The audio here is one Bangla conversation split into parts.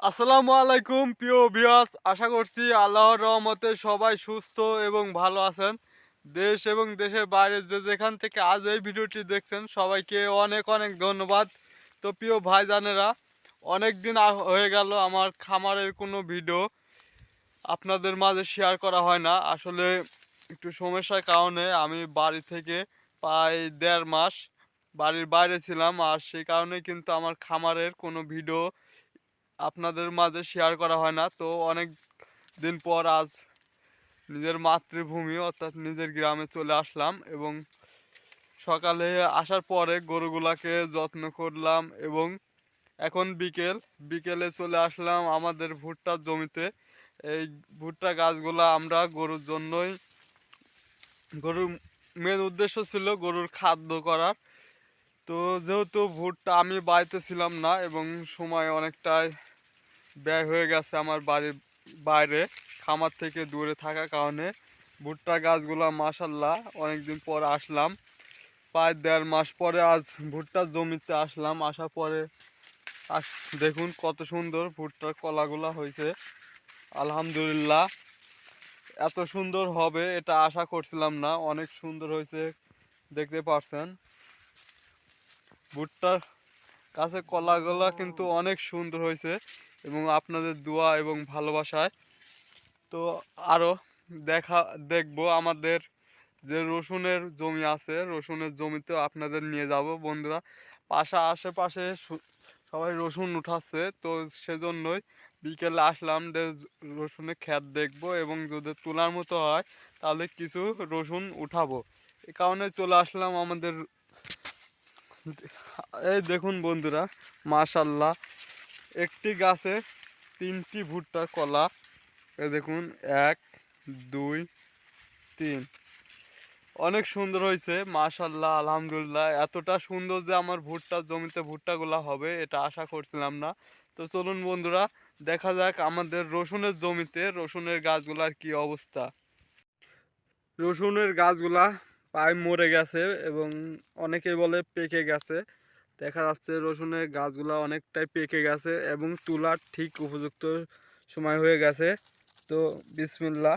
আসসালামু আলাইকুম প্রিয় ভিউয়ার্স, আশা করছি আল্লাহর রহমতে সবাই সুস্থ এবং ভালো আছেন। দেশ এবং দেশের বাইরে যে যেখান থেকে আজ এই ভিডিওটি দেখছেন সবাইকে অনেক অনেক ধন্যবাদ। তো প্রিয় ভাইজানেরা, অনেক দিন হয়ে গেল আমার খামারের কোনো ভিডিও আপনাদের মাঝে শেয়ার করা হয় না। আসলে একটু সমস্যার কারণে আমি বাড়ি থেকে প্রায় ১.৫ মাস বাড়ির বাইরে ছিলাম, আর সেই কারণে কিন্তু আমার খামারের কোনো ভিডিও আপনাদের মাঝে শেয়ার করা হয় না। তো অনেক দিন পর আজ নিজের মাতৃভূমি অর্থাৎ নিজের গ্রামে চলে আসলাম এবং সকালে আসার পরে গরুগুলাকে যত্ন করলাম এবং এখন বিকেলে চলে আসলাম আমাদের ভুট্টার জমিতে। এই ভুট্টা গাছগুলা আমরা গরুর জন্যই, গরুর মেন উদ্দেশ্য ছিল গরুর খাদ্য করার। তো যেহেতু ভুট্টা আমি বাড়িতে ছিলাম না এবং সময় অনেকটাই ব্যয় হয়ে গেছে আমার বাড়ির বাইরে, খামার থেকে দূরে থাকার কারণে ভুট্টা গাছগুলা মাশাল্লাহ অনেকদিন পর আসলাম। প্রায় ১.৫ মাস পরে আজ ভুট্টার জমিতে আসলাম। আসার পরে দেখুন কত সুন্দর ভুট্টার কলাগুলা হয়েছে। আলহামদুলিল্লাহ, এত সুন্দর হবে এটা আশা করছিলাম না। অনেক সুন্দর হয়েছে, দেখতে পারছেন ভুট্টার কাছে কলাগুলা কিন্তু অনেক সুন্দর হয়েছে এবং আপনাদের দোয়া এবং ভালোবাসায়। তো আরও দেখবো আমাদের যে রসুনের জমি আছে, রসুনের জমিতেও আপনাদের নিয়ে যাব বন্ধুরা। আশেপাশে সবাই রসুন উঠাচ্ছে, তো সেজন্যই বিকেলে আসলাম যে রসুনের ক্ষেত দেখবো এবং যদি তোলার মতো হয় তাহলে কিছু রসুন উঠাবো। এ কারণে চলে আসলাম আমাদের। এই দেখুন বন্ধুরা, মাশাল্লাহ একটি গাছে ৩টি ভুট্টার কলা। এ দেখুন ১, ২, ৩, অনেক সুন্দর হয়েছে মাশাল্লাহ। আলহামদুলিল্লাহ, এতটা সুন্দর যে আমার ভুট্টার জমিতে ভুট্টাগুলা হবে এটা আশা করছিলাম না। তো চলুন বন্ধুরা, দেখা যাক আমাদের রসুনের জমিতে রসুনের গাছগুলার কি অবস্থা। রসুনের গাছগুলা প্রায় মরে গেছে এবং অনেকেই বলে পেকে গেছে। দেখা যাচ্ছে রসুনের গাছগুলা অনেকটাই পেকে গেছে এবং তোলার ঠিক উপযুক্ত সময় হয়ে গেছে। তো বিসমিল্লাহ,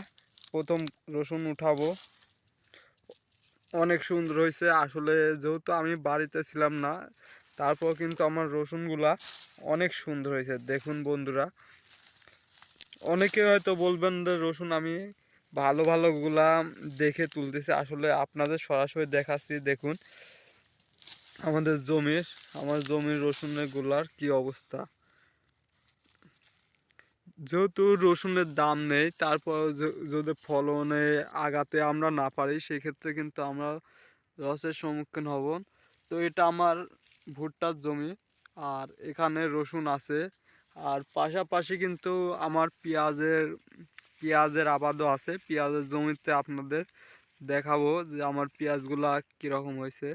প্রথম রসুন উঠাবো। অনেক সুন্দর হয়েছে আসলে, যেহেতু আমি বাড়িতে ছিলাম না তারপর কিন্তু আমার রসুনগুলা অনেক সুন্দর হয়েছে। দেখুন বন্ধুরা, অনেকে হয়তো বলবেন যে রসুন আমি ভালো ভালোগুলা দেখে তুলতেছি, আসলে আপনাদের সরাসরি দেখাচ্ছি। দেখুন আমার জমির রসুনের গুলার কি অবস্থা। যেহেতু রসুনের দাম নেই, তারপর যদি ফলনে আগাতে আমরা না পারি সেক্ষেত্রে কিন্তু আমরা লসের সম্মুখীন হব। তো এটা আমার ভুট্টার জমি, আর এখানে রসুন আছে, আর পাশাপাশি কিন্তু আমার পেঁয়াজের আবাদও আছে। পেঁয়াজের জমিতে আপনাদের দেখাবো যে আমার পেঁয়াজগুলা কীরকম হয়েছে।